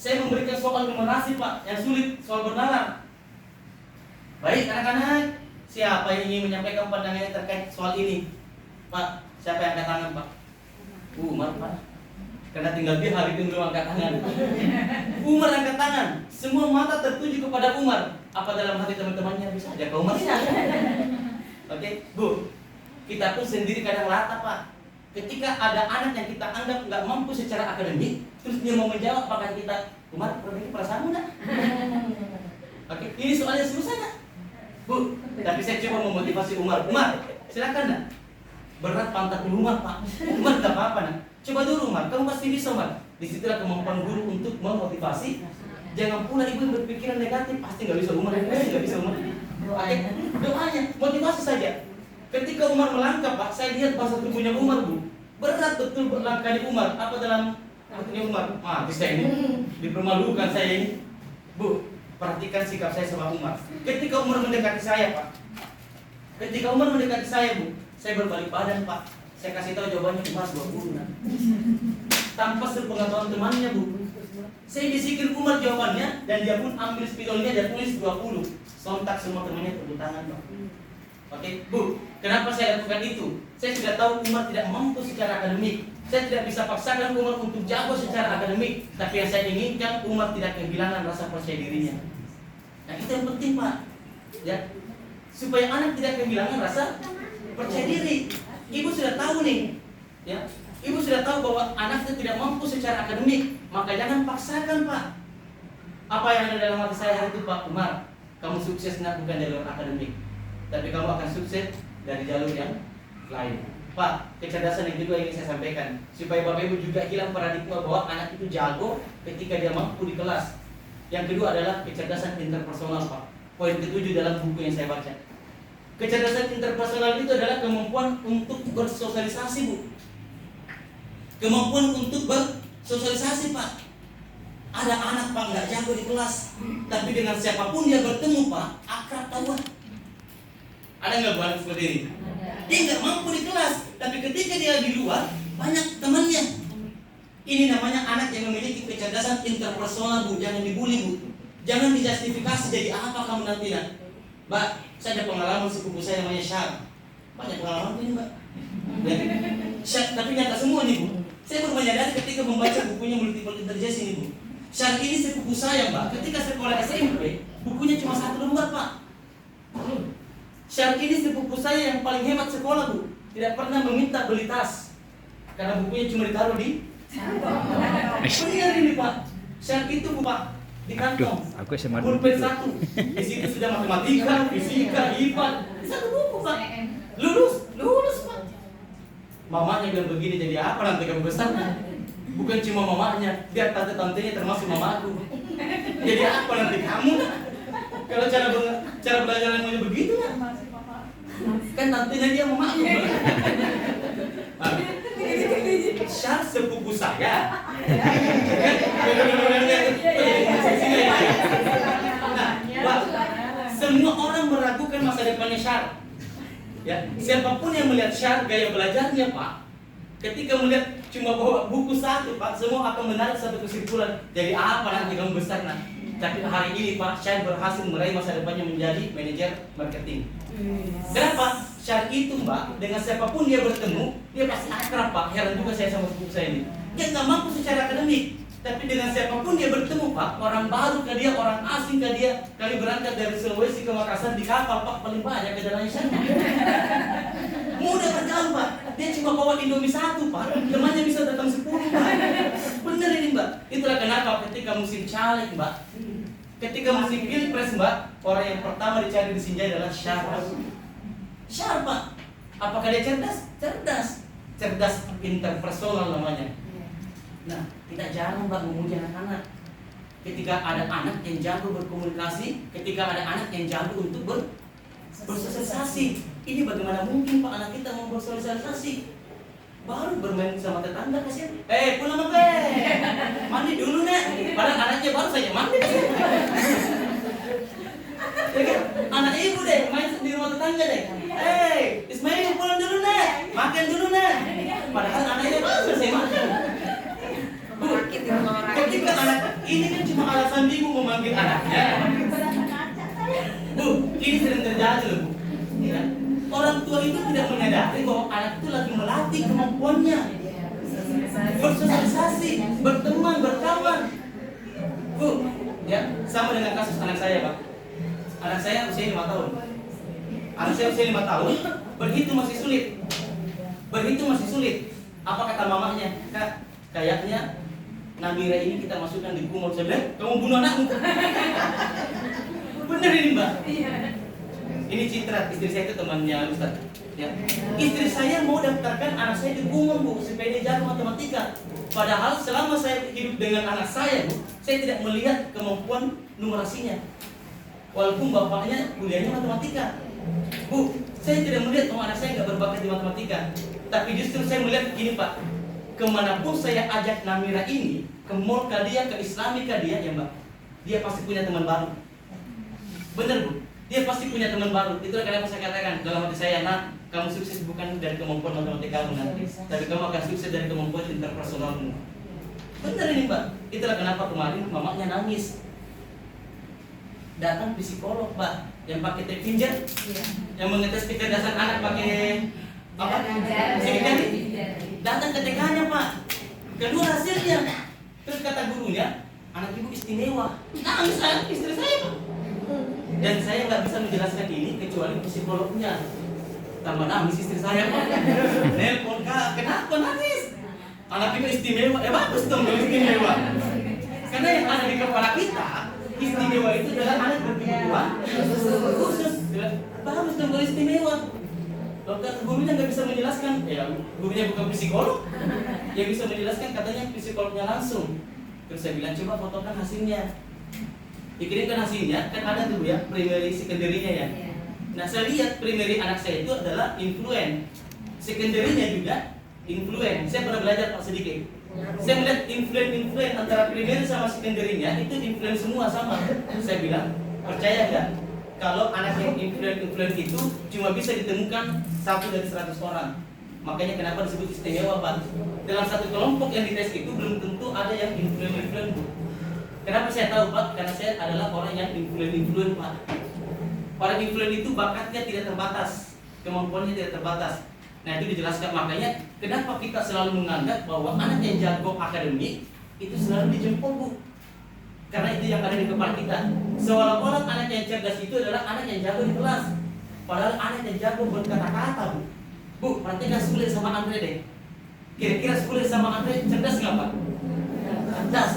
Saya memberikan soal numerasi Pak, yang sulit, soal bernalar. Baik anak-anak, siapa yang ingin menyampaikan pandangannya terkait soal ini? Pak, siapa yang angkat tangan Pak? Umar Pak. Karena tinggal dia hari ini belum angkat tangan. Umar angkat tangan. Semua mata tertuju kepada Umar. Apa dalam hati teman-temannya bisa aja ke Umar? Oke, Bu. Kita pun sendiri kadang latah Pak. Ketika ada anak yang kita anggap nggak mampu secara akademik, terus dia mau menjawab, apakah kita, Umar, perbaiki perasaanmu enggak? Oke, ini soalnya susah enggak? Bu, tapi saya coba memotivasi Umar. Umar, silakan nak. Berat pantat Umar Pak. Umar tidak apa-apa nak. Coba dulu Umar, kamu pasti bisa Umar. Disitulah kemampuan guru untuk memotivasi. Jangan pula ibu yang berpikiran negatif, pasti nggak bisa Umar, pasti nggak bisa Umar. Oke, doanya, motivasi saja. Ketika Umar melangkah Pak, saya lihat bahasa tubuhnya Umar Bu. Berat betul langkahnya Umar. Apa dalam artinya Umar? Saya ini dipermalukan saya ini. Bu, perhatikan sikap saya sama Umar. Ketika Umar mendekati saya Pak, ketika Umar mendekati saya Bu, saya berbalik badan Pak. Saya kasih tahu jawabannya Umar 20 nah. Tanpa sepengetahuan temannya Bu. Saya bisikin Umar jawabannya dan dia pun ambil spidolnya dan tulis 20. Sontak semua temannya tepuk tangan Pak. Oke, Bu, kenapa saya lakukan itu? Saya sudah tahu Umar tidak mampu secara akademik. Saya tidak bisa paksakan Umar untuk jago secara akademik. Tapi yang saya inginkan Umar tidak kehilangan rasa percaya dirinya. Nah, itu yang penting Pak. Ya, supaya anak tidak kehilangan rasa percaya diri. Ibu sudah tahu nih, ya. Ibu sudah tahu bahwa anaknya tidak mampu secara akademik, maka jangan paksakan Pak. Apa yang ada dalam hati saya hari itu Pak Umar, kamu sukses nak bukan dari jalur akademik, tapi kamu akan sukses dari jalur yang lain. Pak, kecerdasan yang kedua yang ingin saya sampaikan, supaya Bapak Ibu juga hilang paradigma bahwa anak itu jago ketika dia mampu di kelas. Yang kedua adalah kecerdasan interpersonal Pak. Poin ketujuh dalam buku yang saya baca. Kecerdasan interpersonal itu adalah kemampuan untuk bersosialisasi Bu. Kemampuan untuk bersosialisasi Pak. Ada anak Pak nggak jago di kelas, tapi dengan siapapun dia bertemu Pak, akrab kawan. Ada nggak Bu anak seperti ini? Dia nggak mampu di kelas, tapi ketika dia di luar banyak temannya. Ini namanya anak yang memiliki kecerdasan interpersonal Bu. Jangan dibully Bu. Jangan dijustifikasi jadi apa kamu nanti nak. Mbak, saya ada pengalaman sepupu saya namanya Syar. Banyak pengalaman ini Mbak. Syar, tapi nyata semua nih Bu. Saya baru menyadari ketika membaca bukunya Multiple Intelligence ini Bu. Syar ini sepupu saya Mbak. Ketika sekolah SMP, bukunya cuma 1 lembar Pak. Syar ini sepupu saya yang paling hebat sekolah Bu. Tidak pernah meminta beli tas, karena bukunya cuma ditaruh di benar ini Pak. Syar itu Bu Pak, di kantong. Aku SMA pulpen 1. Di situ sudah matematika, fisika, IPA. Satu buku Pak. Lulus Pak. Mamanya bilang begini, jadi apa nanti kamu besar? Bukan cuma mamanya, biar tante-tantenya termasuk mamaku. Jadi apa nanti kamu? Kalau cara belajar yang begitu kan nantinya dia mamaku. Syar sepupu saya. Nah, Pak, semua orang meragukan masa depannya Syar. Ya, siapapun yang melihat Syar gaya belajarnya Pak, ketika melihat cuma bawa buku 1 Pak, semua akan menarik satu kesimpulan. Jadi apa nanti kamu besar nak? Tapi hari ini Pak, Syar berhasil meraih masa depannya menjadi manajer marketing. Kenapa? Syar itu Mbak, dengan siapapun dia bertemu, dia pasti akrab Pak. Heran juga saya sama sepupu saya ini. Dia nggak mampu secara akademik, tapi dengan siapapun dia bertemu Pak, orang baru ke dia, orang asing ke dia. Kali berangkat dari Sulawesi ke Makassar di kapal Pak, paling banyak ke jalan Syar. Mudah berjalan Pak. Dia cuma bawa Indomie 1 Pak, temannya bisa datang 10 Pak. Bener ini Mbak. Itulah kenapa ketika musim caleg Mbak, ketika musim pilpres Mbak, orang yang pertama dicari di Sinjai adalah Syar. Syar Pak. Apakah dia cerdas? Cerdas interpersonal namanya. Nah, tidak jarang Mbak memuji anak-anak. Ketika ada anak yang jago berkomunikasi, ketika ada anak yang jago untuk bersosialisasi. Ini bagaimana mungkin Pak anak kita mau bersosialisasi? Baru bermain sama tetangga kasihan. Pulang Pak. Mandi dulu Nek. Padahal anaknya baru saja mandi. Ya kan? Anak ibu deh main di rumah tetangga deh. Ismail pulang dulu Nek. Makan dulu Nek. Padahal anaknya baru selesai makan. Ketika anak ini kan cuma alasan ibu memanggil anaknya. Bu, ini sering terjadi loh, Bu. Ya. Orang tua itu tidak menyadari bahwa anak itu lagi melatih kemampuannya bersosialisasi, berteman, berkawan. Bu, ya, sama dengan kasus anak saya, Pak. Anak saya usia 5 tahun. Anak saya usia 5 tahun, berhitung masih sulit. Berhitung masih sulit. Apa kata mamanya? Kak, kayaknya Namira ini kita masukkan di kumur. Saya bilang, kamu bunuh anakmu. Bener ini, Mbak. Ini Citra, istri saya itu temannya Ustaz. Ya. Istri saya mau daftarkan anak saya di kumur, Bu, supaya dia jago matematika. Padahal selama saya hidup dengan anak saya, Bu, saya tidak melihat kemampuan numerasinya. Walaupun bapaknya kuliahnya matematika. Bu, saya tidak melihat bahwa anak saya nggak berbakat di matematika. Tapi justru saya melihat begini, Pak. Kemanapun saya ajak Namira ini, ke mall kah dia, ke Islami kah dia, ya Mbak, dia pasti punya teman baru. Bener, Bu? Dia pasti punya teman baru. Itulah kenapa saya katakan dalam hati saya, nak, kamu sukses bukan dari kemampuan matematikamu nanti, tapi kamu akan sukses dari kemampuan interpersonalmu. Bener ini, Mbak. Itulah kenapa kemarin mamanya nangis. Datang psikolog, Pak, yang pakai tape finger, yang mengetes kecerdasan anak pakai apa? Sidik. Datang ke TK-nya, Pak. Kedua hasilnya. Terus kata gurunya, anak ibu istimewa. Nangis saya, istri saya, Pak. Dan saya nggak bisa menjelaskan ini kecuali psikolognya. Tambah nangis istri saya, Pak. Nelpon, Kak, kenapa nangis? Anak ibu istimewa, bagus dong kalau istimewa. Karena yang ada di kepala kita, istimewa itu adalah anak berkebutuhan khusus. Bagus dong kalau istimewa. Dokter gurunya nggak bisa menjelaskan, ya gurunya bukan psikolog, yang bisa menjelaskan katanya psikolognya langsung. Terus saya bilang coba fotokan hasilnya, dikirimkan hasilnya, kan ada tuh ya primary secondary-nya ya. Nah saya lihat primary anak saya itu adalah influen, secondary-nya juga influen. Saya pernah belajar Pak sedikit. Saya melihat influen antara primary sama secondary-nya itu influen semua sama. Saya bilang percaya nggak? Kalau anak yang influen itu cuma bisa ditemukan 1 dari 100 orang. Makanya kenapa disebut istimewa, Pak? Dalam satu kelompok yang dites itu belum tentu ada yang influen. Kenapa saya tahu, Pak? Karena saya adalah orang yang influen, Pak. Orang influen itu bakatnya tidak terbatas, kemampuannya tidak terbatas. Nah itu dijelaskan, makanya kenapa kita selalu menganggap bahwa anak yang jago akademik itu selalu dijempol, Bu. Karena itu yang ada di kepala kita. Seolah-olah anak yang cerdas itu adalah anak yang jago di kelas. Padahal anak yang jago berkata-kata, Bu. Bu, perhatikan sulit sama Andre deh. Kira-kira sulit sama Andre cerdas nggak, Pak? Cerdas.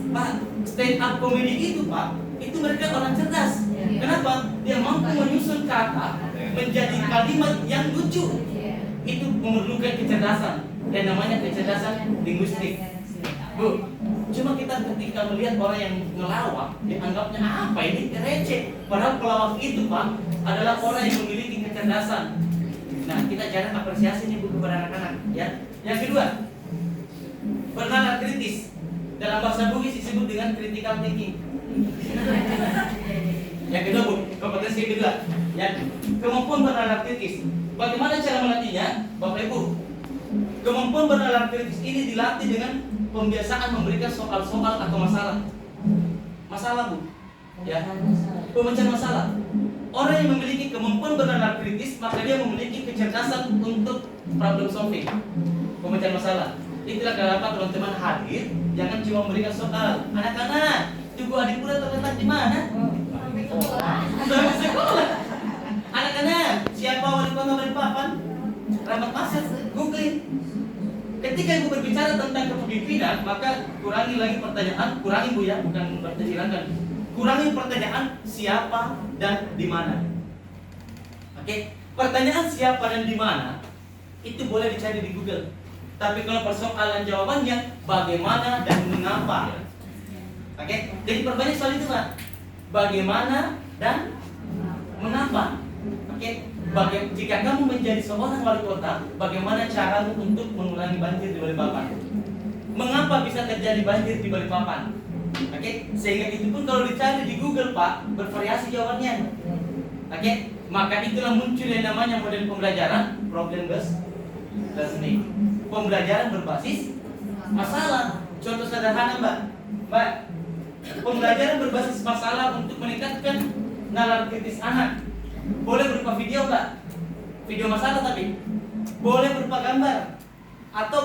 Pak, stand up comedy itu, Pak, itu mereka orang cerdas. Kenapa? Dia mampu menyusun kata menjadi kalimat yang lucu. Itu memerlukan kecerdasan. Dan namanya kecerdasan linguistik. Bu, cuma kita ketika melihat orang yang ngelawak, dianggapnya apa ini receh. Padahal pelawak itu, Pak, adalah orang yang memiliki kecerdasan. Nah, kita jarang apresiasi nih, Bu, kepada anak-anak, ya. Yang kedua, bernalar kritis. Dalam bahasa Bugis disebut dengan critical thinking. Yang kedua, Bu, kompetensi kedua, ya, kemampuan bernalar kritis. Bagaimana cara melatihnya, Bapak Ibu? Kemampuan bernalar kritis ini dilatih dengan pembiasaan memberikan soal-soal atau masalah. Masalah, Bu. Ya. Pemecahan masalah. Orang yang memiliki kemampuan bernalar kritis, maka dia memiliki kecerdasan untuk problem solving. Pemecahan masalah. Itulah kenapa teman-teman hadir, jangan cuma memberikan soal. Anak-anak, tugu adik pula terletak di mana? Dalam sekolah. Anak-anak, siapa wali kota Balikpapan? Rahmat Masad, googling. Ketika ibu berbicara tentang kepemimpinan, maka kurangi lagi pertanyaan, kurangi, Bu, ya, bukan hilangkan. Kurangi pertanyaan siapa dan di mana. Oke, pertanyaan siapa dan di mana itu boleh dicari di Google. Tapi kalau persoalan jawabannya bagaimana dan mengapa. Oke, jadi perbanyak soal itu, Pak. Bagaimana dan mengapa. Oke, jika kamu menjadi seorang wali kota, bagaimana caramu untuk mengurangi banjir di Balikpapan? Mengapa bisa terjadi banjir di Balikpapan? Oke, sehingga itu pun kalau dicari di Google, Pak, bervariasi jawabannya. Oke, maka itulah muncul yang namanya model pembelajaran problem based learning. Pembelajaran berbasis masalah. Contoh sederhana Mbak. Mbak, pembelajaran berbasis masalah untuk meningkatkan nalar kritis anak. Boleh berupa video Mbak, video masalah tapi boleh berupa gambar atau